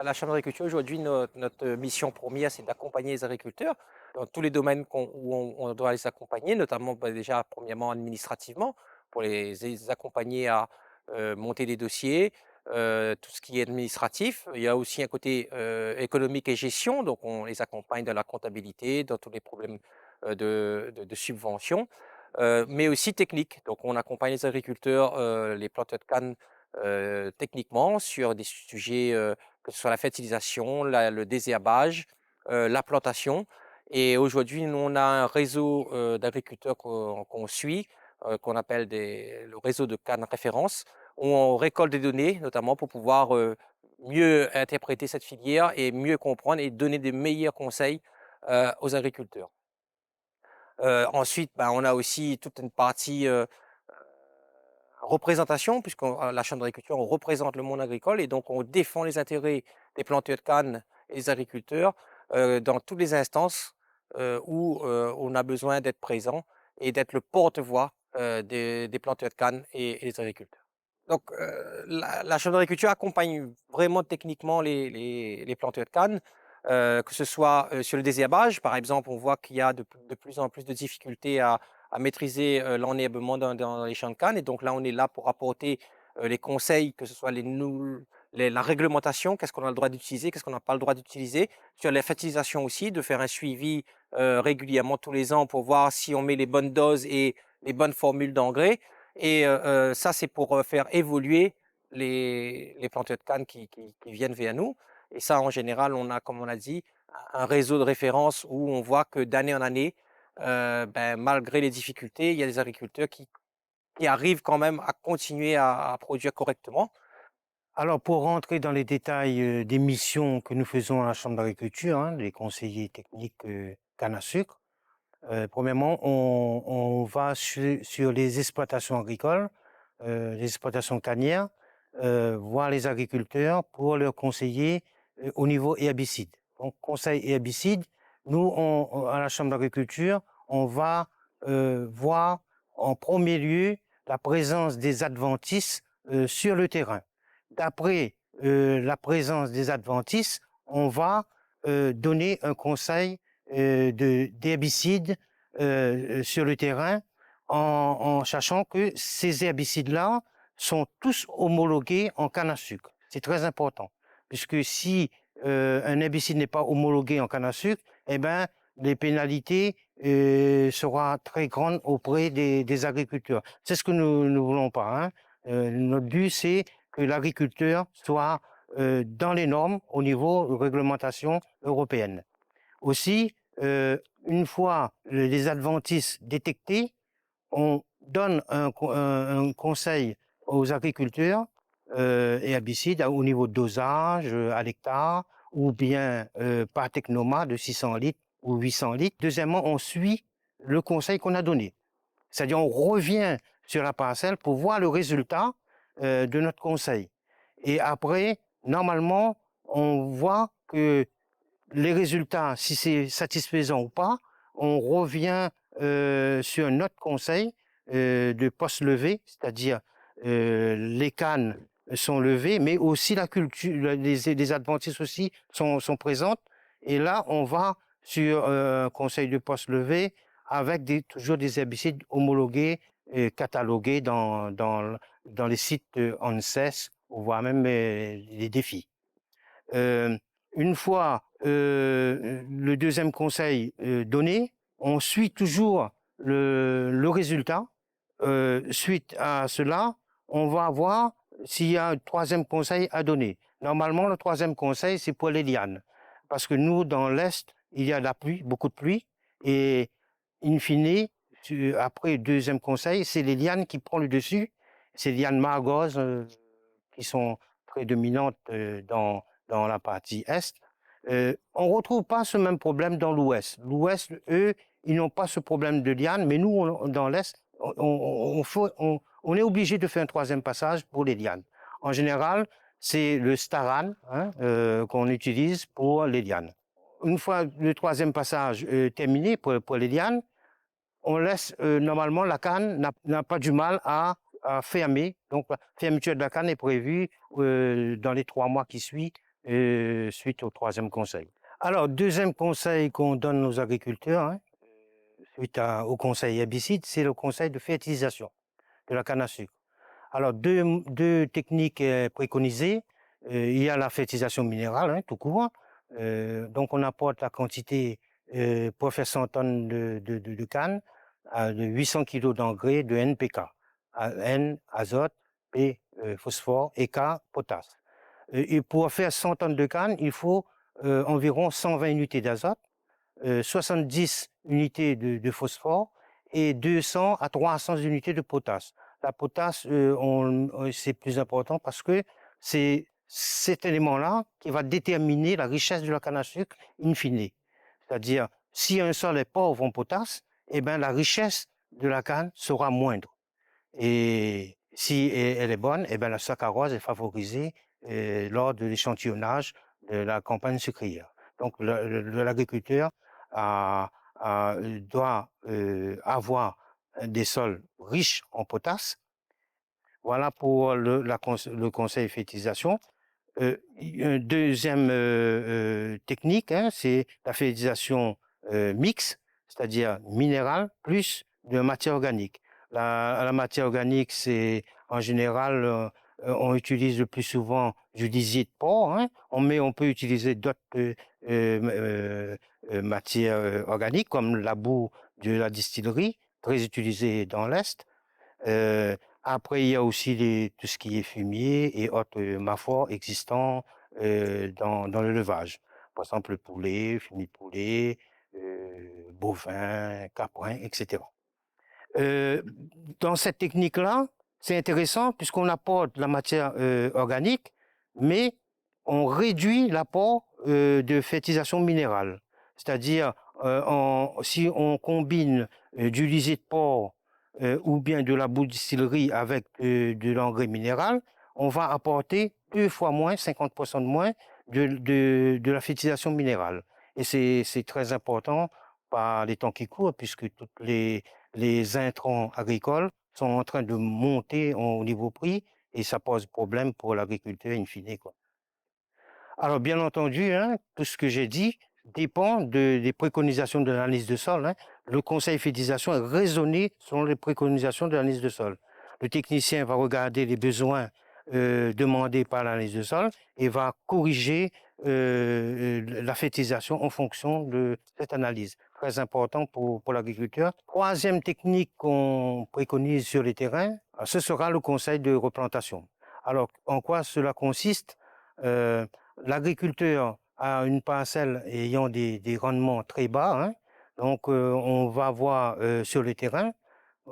À la Chambre d'agriculture, aujourd'hui, notre mission première, c'est d'accompagner les agriculteurs dans tous les domaines où on doit les accompagner, notamment déjà, premièrement, administrativement, pour les accompagner à monter des dossiers, tout ce qui est administratif. Il y a aussi un côté économique et gestion, donc on les accompagne dans la comptabilité, dans tous les problèmes de subvention, mais aussi technique. Donc on accompagne les agriculteurs, les planteurs de canne, techniquement sur des sujets que ce soit la fertilisation, le désherbage, la plantation. Et aujourd'hui, nous, on a un réseau d'agriculteurs qu'on suit, qu'on appelle le réseau de cannes référence, où on récolte des données, notamment pour pouvoir mieux interpréter cette filière et mieux comprendre et donner des meilleurs conseils aux agriculteurs. Ensuite, ben, on a aussi toute une partie représentation, puisqu'à la Chambre d'agriculture, on représente le monde agricole et donc on défend les intérêts des planteurs de canne et des agriculteurs dans toutes les instances où on a besoin d'être présent et d'être le porte-voix des planteurs de canne et des agriculteurs. Donc, la Chambre d'agriculture accompagne vraiment techniquement les planteurs de canne, que ce soit sur le désherbage. Par exemple, on voit qu'il y a de plus en plus de difficultés à maîtriser l'enherbement dans les champs de canne. Et donc là, on est là pour apporter les conseils, que ce soit la réglementation, qu'est-ce qu'on a le droit d'utiliser, qu'est-ce qu'on n'a pas le droit d'utiliser, sur la fertilisation aussi, de faire un suivi régulièrement tous les ans pour voir si on met les bonnes doses et les bonnes formules d'engrais. Et ça, c'est pour faire évoluer les planteurs de canne qui viennent vers nous. Et ça, en général, on a, comme on a dit, un réseau de référence où on voit que d'année en année, ben, malgré les difficultés, il y a des agriculteurs qui arrivent quand même à continuer à produire correctement. Alors, pour rentrer dans les détails des missions que nous faisons à la Chambre d'agriculture, hein, les conseillers techniques canne à sucre, premièrement, on va sur les exploitations agricoles, les exploitations cannières, voir les agriculteurs pour leur conseiller au niveau herbicide. Donc, conseil herbicide, nous, à la Chambre d'agriculture, on va voir en premier lieu la présence des adventices sur le terrain. D'après la présence des adventices, on va donner un conseil d'herbicides sur le terrain en sachant que ces herbicides-là sont tous homologués en canne à sucre. C'est très important, puisque si un herbicide n'est pas homologué en canne à sucre, eh ben, les pénalités seront très grandes auprès des agriculteurs. C'est ce que nous ne voulons pas. Hein. Notre but, c'est que l'agriculteur soit dans les normes au niveau de réglementation européenne. Aussi, une fois les adventices détectés, on donne un conseil aux agriculteurs et herbicides au niveau de dosage à l'hectare ou bien par technoma de 600 litres ou 800 litres. Deuxièmement, on suit le conseil qu'on a donné. C'est-à-dire on revient sur la parcelle pour voir le résultat de notre conseil. Et après, normalement, on voit que les résultats, si c'est satisfaisant ou pas, on revient sur notre conseil de post levé, c'est-à-dire les cannes sont levées, mais aussi la culture, les adventices aussi sont présentes. Et là, on va sur un conseil de post levé avec toujours des herbicides homologués et catalogués dans les sites ANSES, voire même les défis. Euh, une fois le deuxième conseil donné, on suit toujours le résultat. Suite à cela, on va voir s'il y a un troisième conseil à donner. Normalement, le troisième conseil, c'est pour les lianes. Parce que nous, dans l'Est, il y a de la pluie, beaucoup de pluie. Et in fine, après le deuxième conseil, c'est les lianes qui prennent le dessus. C'est les lianes margoses qui sont prédominantes dans la partie Est. On ne retrouve pas ce même problème dans l'Ouest. L'Ouest, eux, ils n'ont pas ce problème de lianes, mais nous, dans l'Est, on est obligé de faire un troisième passage pour les lianes. En général, c'est le Staran hein, qu'on utilise pour les lianes. Une fois le troisième passage terminé pour les lianes, on laisse normalement la canne n'a pas du mal à fermer. Donc la fermeture de la canne est prévue dans les 3 mois qui suivent suite au troisième conseil. Alors, deuxième conseil qu'on donne aux agriculteurs, hein, suite au conseil herbicide, c'est le conseil de fertilisation de la canne à sucre. Alors, deux techniques préconisées. Il y a la fertilisation minérale, hein, tout court. Donc, on apporte la quantité pour faire 100 tonnes de canne, de 800 kg d'engrais de NPK. N, azote, P, phosphore, et K, potasse. Et pour faire 100 tonnes de canne, il faut environ 120 unités d'azote, 70 unités de phosphore et 200 à 300 unités de potasse. La potasse, c'est plus important parce que c'est cet élément-là qui va déterminer la richesse de la canne à sucre in fine. C'est-à-dire, si un sol est pauvre en potasse, eh ben, la richesse de la canne sera moindre. Et si elle est bonne, eh ben, la saccharose est favorisée lors de l'échantillonnage de la campagne sucrière. Donc, l'agriculteur doit avoir des sols riches en potasse. Voilà pour le conseil fertilisation. Une deuxième technique, hein, c'est la fertilisation mixte, c'est-à-dire minérale plus de matière organique. La matière organique, c'est en général, on utilise le plus souvent du lisier de porc, hein, mais on peut utiliser d'autres matières organiques comme la boue de la distillerie, très utilisée dans l'Est. Après, il y a aussi tout ce qui est fumier et autres mafores existants dans l'élevage. Par exemple, le poulet, fumier de poulet, bovin, caprin, etc. Euh, dans cette technique-là, c'est intéressant puisqu'on apporte la matière organique, mais on réduit l'apport de fertilisation minérale. C'est-à-dire, si on combine du lisier de porc ou bien de la boue de distillerie avec de l'engrais minéral, on va apporter 2 fois moins, 50% de moins de la fertilisation minérale. Et c'est très important par les temps qui courent, puisque toutes les intrants agricoles sont en train de monter au niveau prix et ça pose problème pour l'agriculteur in fine, quoi. Alors, bien entendu, hein, tout ce que j'ai dit dépend des préconisations de l'analyse de sol, hein. Le conseil fertilisation est raisonné selon les préconisations de l'analyse de sol. Le technicien va regarder les besoins demandés par l'analyse de sol et va corriger la fertilisation en fonction de cette analyse. Très important pour l'agriculteur. Troisième technique qu'on préconise sur les terrains, ce sera le conseil de replantation. Alors, en quoi cela consiste? L'agriculteur a une parcelle ayant des rendements très bas, hein. Donc on va voir sur le terrain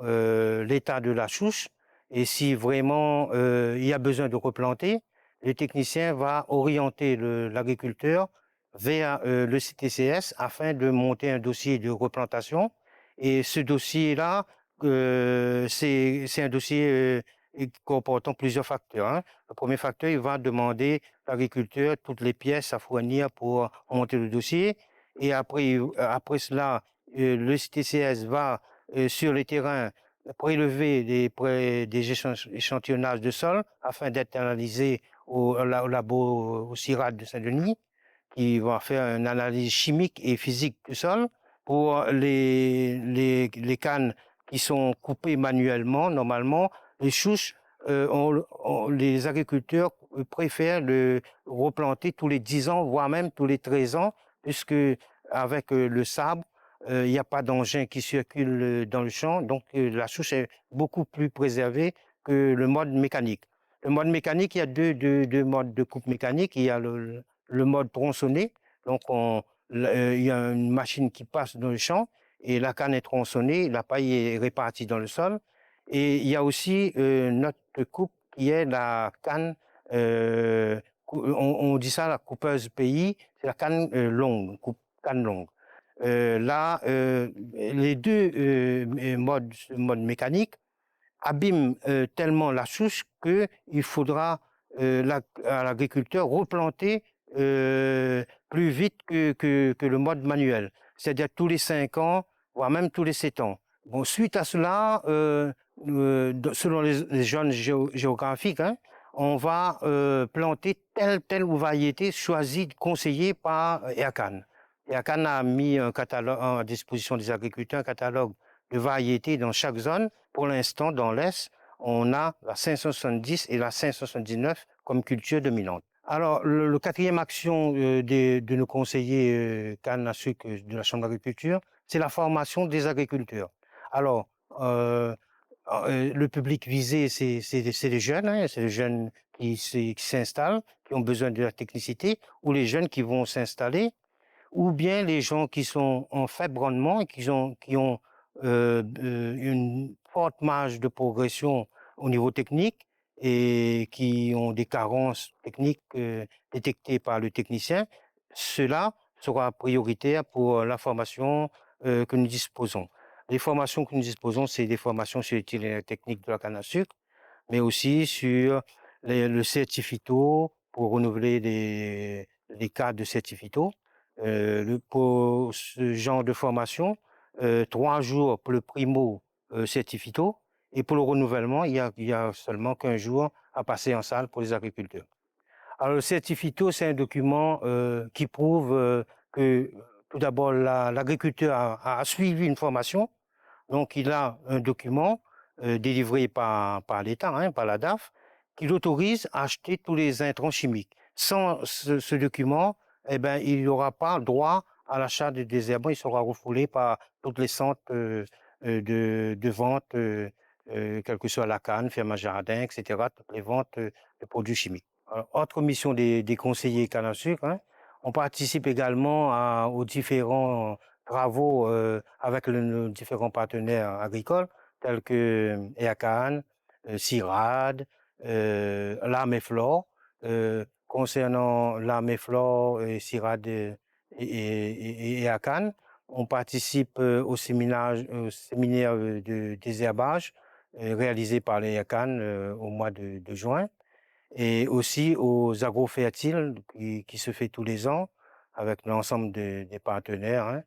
l'état de la souche et si vraiment il y a besoin de replanter, le technicien va orienter l'agriculteur vers le CTCS afin de monter un dossier de replantation. Et ce dossier-là, c'est un dossier comportant plusieurs facteurs, hein. Le premier facteur, il va demander à l'agriculteur toutes les pièces à fournir pour monter le dossier. Et après cela, le CTCS va sur les terrains prélever des échantillonnages de sol afin d'être analysés au labo au CIRAD de Saint-Denis, qui va faire une analyse chimique et physique du sol pour les cannes qui sont coupées manuellement. Normalement, les souches, les agriculteurs préfèrent le replanter tous les 10 ans, voire même tous les 13 ans, puisque avec le sable, il n'y a pas d'engin qui circule dans le champ, donc la souche est beaucoup plus préservée que le mode mécanique. Le mode mécanique, il y a deux modes de coupe mécanique. Il y a le mode tronçonné, donc il y a une machine qui passe dans le champ et la canne est tronçonnée, la paille est répartie dans le sol. Et il y a aussi notre coupe qui est la canne, on dit ça la coupeuse pays, c'est la canne longue, canne longue. Là, les deux modes mécaniques abîment tellement la souche qu'il faudra à l'agriculteur replanter plus vite que le mode manuel, c'est-à-dire tous les 5 ans, voire même tous les 7 ans. Bon, suite à cela, selon les zones géographiques, hein, on va planter telle variété choisie, conseillée par EACAN. EACAN a mis un catalogue à disposition des agriculteurs, un catalogue de variétés dans chaque zone. Pour l'instant, dans l'Est, on a la 570 et la 579 comme culture dominante. Alors, le quatrième action de nos conseillers canne à sucre de la Chambre d'agriculture, c'est la formation des agriculteurs. Alors, le public visé, c'est les jeunes, hein, c'est les jeunes qui s'installent, qui ont besoin de la technicité, ou les jeunes qui vont s'installer, ou bien les gens qui sont en faible rendement et qui ont une forte marge de progression au niveau technique et qui ont des carences techniques détectées par le technicien. Cela sera prioritaire pour la formation que nous disposons. Les formations que nous disposons, c'est des formations sur les techniques de la canne à sucre, mais aussi sur le certifito pour renouveler les cadres de certifito. Pour ce genre de formation, 3 jours pour le primo certifito, et pour le renouvellement, il y a seulement 15 jours à passer en salle pour les agriculteurs. Alors, le certifito, c'est un document qui prouve que tout d'abord l'agriculteur a suivi une formation, donc il a un document délivré par l'État, hein, par la DAF, qui l'autorise à acheter tous les intrants chimiques. Sans ce document, eh ben, il n'aura pas droit à l'achat de désherbants, il sera refoulé par toutes les centres de vente, quelle que soit la canne, ferme à jardin, etc., toutes les ventes de produits chimiques. Alors, autre mission des conseillers canne à sucre, hein, on participe également aux différents travaux avec nos différents partenaires agricoles, tels que EACAN, CIRAD, l'Arme et Flore. Concernant l'Arme et Flore, et CIRAD et EACAN, on participe au séminaire de désherbage réalisé par les EACAN au mois de juin, et aussi aux agrofertiles qui se fait tous les ans avec l'ensemble des partenaires, hein.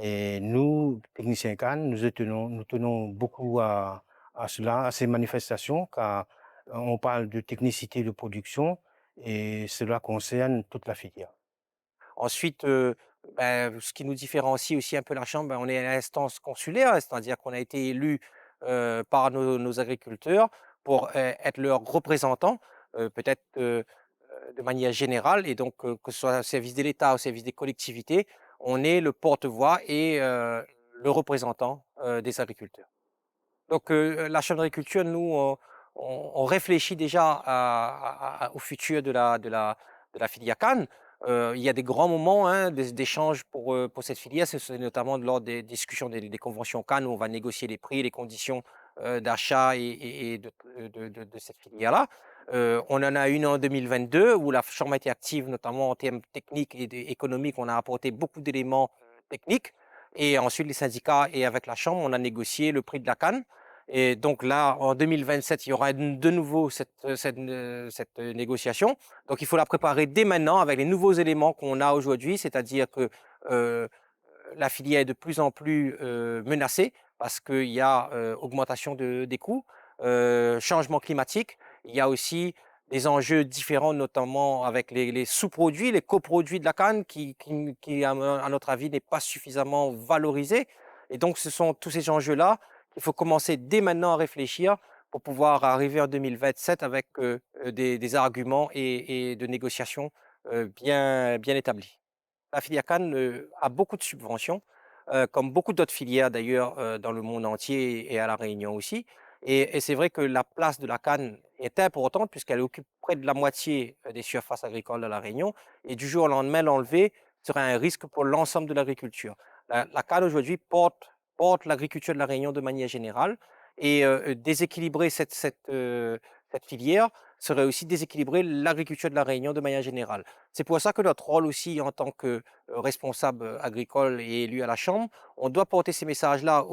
Et nous, techniciens Cannes, nous tenons beaucoup à cela, à ces manifestations, car on parle de technicité de production et cela concerne toute la filière. Ensuite, ce qui nous différencie aussi un peu la chambre, on est à l'instance consulaire, c'est-à-dire qu'on a été élu par nos agriculteurs pour être leurs représentants, peut-être de manière générale, et donc que ce soit au service de l'État, au service des collectivités, on est le porte-voix et le représentant des agriculteurs. Donc, la chambre d'agriculture, nous, on réfléchit déjà au futur de la filière canne. Il y a des grands moments, hein, d'échange pour cette filière. C'est notamment lors des discussions des conventions canne où on va négocier les prix, les conditions d'achat et de cette filière-là. On en a une en 2022 où la chambre a été active, notamment en termes techniques et économiques. On a apporté beaucoup d'éléments techniques. Et ensuite, les syndicats et avec la chambre, on a négocié le prix de la canne. Et donc là, en 2027, il y aura de nouveau cette négociation. Donc il faut la préparer dès maintenant avec les nouveaux éléments qu'on a aujourd'hui, c'est-à-dire que euh, la filière est de plus en plus menacée parce qu'il y a augmentation des coûts, changement climatique. Il y a aussi des enjeux différents, notamment avec les sous-produits, les coproduits de la canne qui à notre avis, n'est pas suffisamment valorisé. Et donc, ce sont tous ces enjeux-là qu'il faut commencer dès maintenant à réfléchir pour pouvoir arriver en 2027 avec des arguments et de négociations bien établis. La filière canne a beaucoup de subventions, comme beaucoup d'autres filières d'ailleurs dans le monde entier et à La Réunion aussi. Et c'est vrai que la place de la canne est importante puisqu'elle occupe près de la moitié des surfaces agricoles de La Réunion. Et du jour au lendemain, l'enlever serait un risque pour l'ensemble de l'agriculture. La canne aujourd'hui porte l'agriculture de La Réunion de manière générale. Et déséquilibrer cette filière serait aussi déséquilibrer l'agriculture de La Réunion de manière générale. C'est pour ça que notre rôle aussi en tant que responsable agricole et élu à la Chambre, on doit porter ces messages-là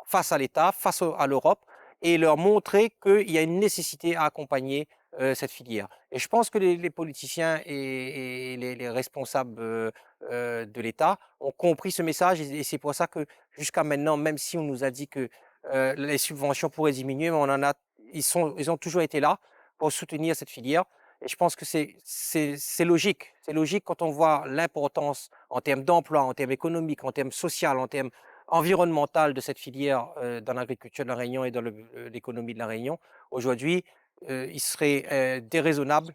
face à l'État, à l'Europe, et leur montrer qu'il y a une nécessité à accompagner cette filière. Et je pense que les politiciens et les responsables de l'État ont compris ce message, et c'est pour ça que jusqu'à maintenant, même si on nous a dit que les subventions pourraient diminuer, mais ils ont toujours été là pour soutenir cette filière. Et je pense que c'est logique. C'est logique quand on voit l'importance en termes d'emploi, en termes économiques, en termes sociaux, en termes environnemental de cette filière dans l'agriculture de la Réunion et dans l'économie de la Réunion. Aujourd'hui, il serait déraisonnable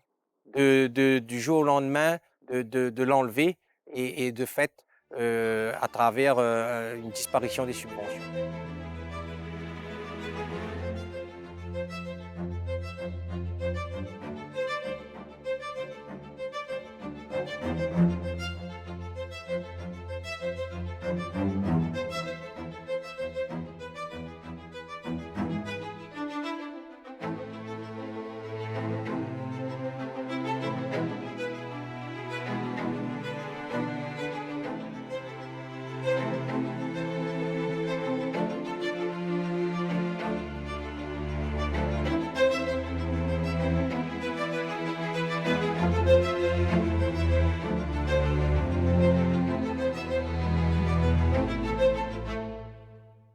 du jour au lendemain de l'enlever et de fait à travers une disparition des subventions.